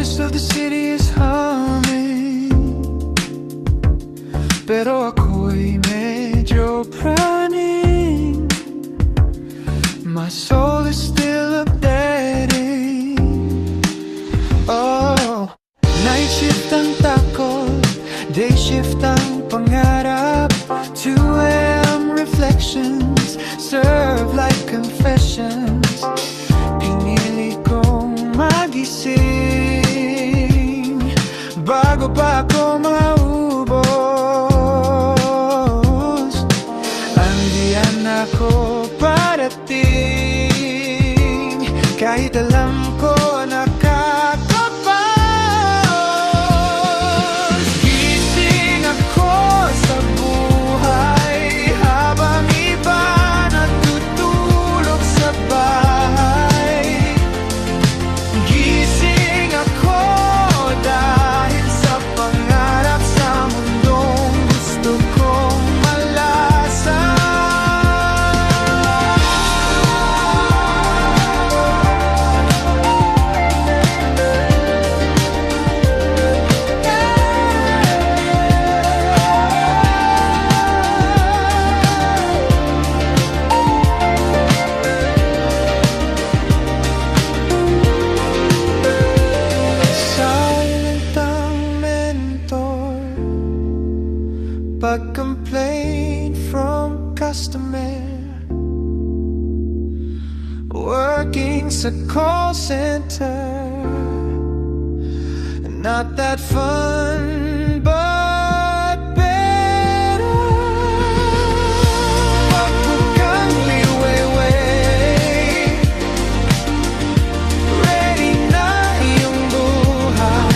rest of the city is humming, pero ako'y medyo praning. My soul is still updating. Oh, night shift ang takot, day shift ang pangarap. 2 AM reflections serve like confessions. Pinili kong magising bago pa ako maubos. Andiyan ako parating, kahit alam ko nakakapagod. Gising ako sa buhay habang iba natutulog sa bahay. Gising ako dahil sa pangarap sa mundong gusto kong malasa. Silent ang mentor, pag-complain from customer. Working sa call center, not that fun, but better. Wag mo kang liwayway, ready na iyong buhay.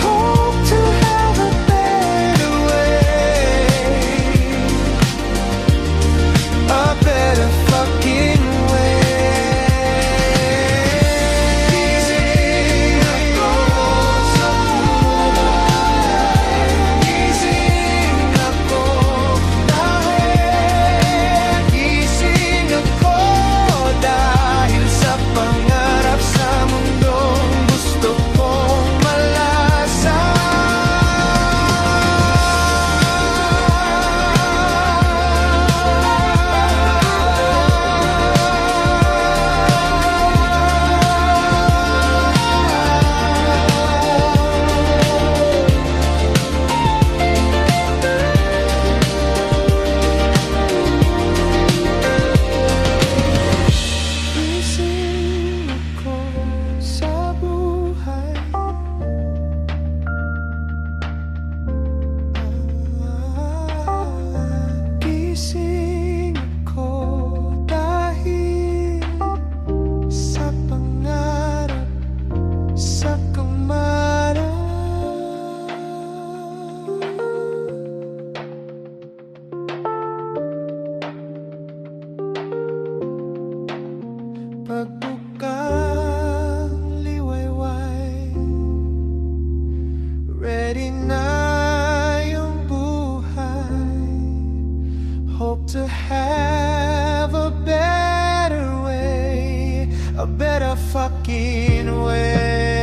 Hope to have a better way, a better fucking way. Gising ako sa buhay, gising ako dahil, gising ako dahil sa pangarap sa mundong gusto kong malasa. Gising ako sa buhay, gising ako dahil sa pangarap sa kumarap. Pagbukang liwayway, ready na yung buhay. Hope to have a better way, a better fucking way.